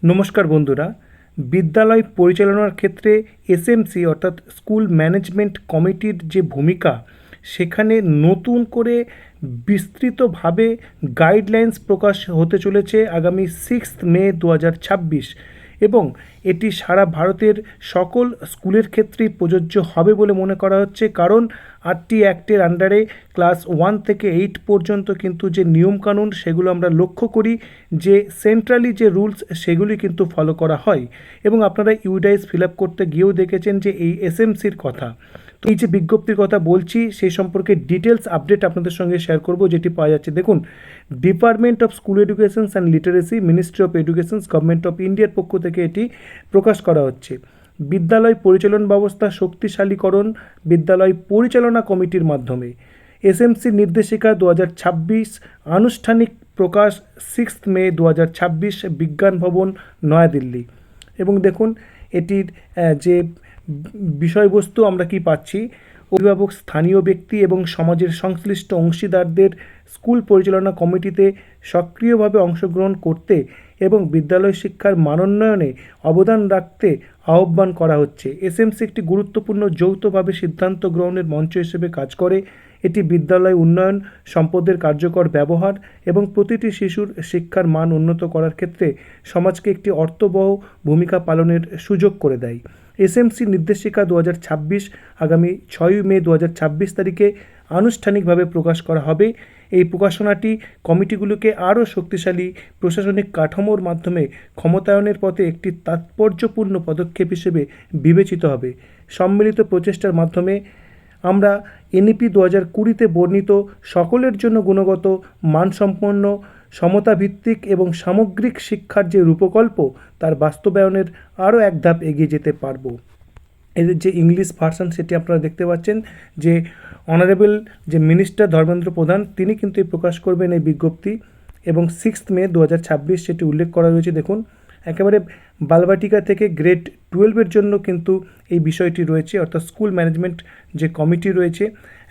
নমস্কার বন্ধুরা, বিদ্যালয় পরিচালনার ক্ষেত্রে এসএমসি অর্থাৎ স্কুল ম্যানেজমেন্ট কমিটির যে ভূমিকা, সেখানে নতুন করে বিস্তৃতভাবে গাইডলাইন্স প্রকাশ হতে চলেছে আগামী 6 মে 2026 এবং এটি সারা ভারতের সকল স্কুলের ক্ষেত্রেই প্রযোজ্য হবে বলে মনে করা হচ্ছে। কারণ 8টি অ্যাক্টের আন্ডারে ক্লাস 1 থেকে 8 পর্যন্ত কিন্তু যে নিয়মকানুন সেগুলো আমরা লক্ষ্য করি যে সেন্ট্রালি যে রুলস সেগুলি কিন্তু ফলো করা হয় এবং আপনারা ইউডাইস ফিল আপ করতে গিয়েও দেখেছেন যে এই এসএমসির কথা। তো এই যে বিজ্ঞপ্তির কথা বলছি সেই সম্পর্কে ডিটেলস আপডেট আপনাদের সঙ্গে শেয়ার করব, যেটি পাওয়া যাচ্ছে। দেখুন, department of school educations and literacy, ministry of educations, government of ইন্ডিয়ার পক্ষ থেকে এটি প্রকাশ করা হচ্ছে। বিদ্যালয় পরিচালন ব্যবস্থা শক্তিশালীকরণ বিদ্যালয় পরিচালনা কমিটির মাধ্যমে। এসএমসির নির্দেশিকা 2026, আনুষ্ঠানিক প্রকাশ 6 মে 2026, বিজ্ঞান ভবন, নয়াদিল্লি। এবং দেখুন এটির যে বিষয়বস্তু আমরা কি পাচ্ছি, অভিভাবক, স্থানীয় ব্যক্তি এবং সমাজের সংশ্লিষ্ট অংশীদারদের স্কুল পরিচালনা কমিটিতে সক্রিয়ভাবে অংশগ্রহণ করতে এবং বিদ্যালয় শিক্ষার মানোন্নয়নে অবদান রাখতে আহ্বান করা হচ্ছে। এসএমসি একটি গুরুত্বপূর্ণ যৌথভাবে সিদ্ধান্ত গ্রহণের মঞ্চ হিসেবে কাজ করে। এটি বিদ্যালয় উন্নয়ন, সম্পদের কার্যকর ব্যবহার এবং প্রতিটি শিশুর শিক্ষার মান উন্নত করার ক্ষেত্রে সমাজকে একটি অর্থবহ ভূমিকা পালনের সুযোগ করে দেয়। এসএমসি নির্দেশিকা 2026 আগামী 6 মে 2026 তারিখে আনুষ্ঠানিকভাবে প্রকাশ করা হবে। এই প্রকাশনাটি কমিটিগুলোকে আরও শক্তিশালী প্রশাসনিক কাঠামোর মাধ্যমে ক্ষমতায়নের পথে একটি তাৎপর্যপূর্ণ পদক্ষেপ হিসেবে বিবেচিত হবে। সম্মিলিত প্রচেষ্টার মাধ্যমে আমরা এনইপি 2020-তে বর্ণিত সকলের জন্য গুণগত, মানসম্পন্ন, সমতাভিত্তিক এবং সামগ্রিক শিক্ষার যে রূপকল্প তার বাস্তবায়নের আরও এক ধাপ এগিয়ে যেতে পারব। এদের যে ইংলিশ ভার্সন সেটি আপনারা দেখতে পাচ্ছেন যে অনারেবল যে মিনিস্টার ধর্মেন্দ্র প্রধান তিনি কিন্তু প্রকাশ করবেন এই বিজ্ঞপ্তি এবং 6 মে 2026 সেটি উল্লেখ করা রয়েছে। দেখুন, একেবারে বালবাটিকা থেকে গ্রেড 12-এর জন্য কিন্তু এই বিষয়টি রয়েছে, অর্থাৎ স্কুল ম্যানেজমেন্ট যে কমিটি রয়েছে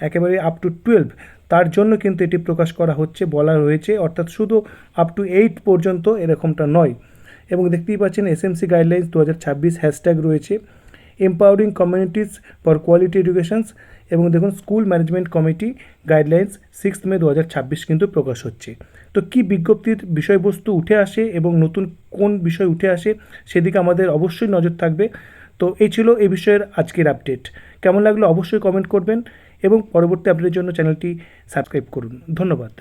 একেবারে আপ টু 12 তার জন্য কিন্তু এটি প্রকাশ করা হচ্ছে বলা রয়েছে, অর্থাৎ শুধু আপ টু 8 পর্যন্ত এরকমটা নয়। এবং দেখতেই পাচ্ছেন এসএমসি গাইডলাইন্স 2026 হ্যাশট্যাগ রয়েছে, empowering communities for quality educations. এবং দেখুন স্কুল ম্যানেজমেন্ট কমিটি গাইডলাইন্স 6 মে 2026 কিন্তু প্রকাশ হচ্ছে। তো কি বিজ্ঞপ্তির বিষয়বস্তু উঠে আসে এবং নতুন কোন বিষয় উঠে আসে সেদিকে আমাদের অবশ্যই নজর থাকবে। তো এই ছিল এই বিষয়ের আজকের আপডেট। কেমন লাগলো অবশ্যই কমেন্ট করবেন এবং পরবর্তী আপডেটের জন্য চ্যানেলটি সাবস্ক্রাইব করুন। ধন্যবাদ।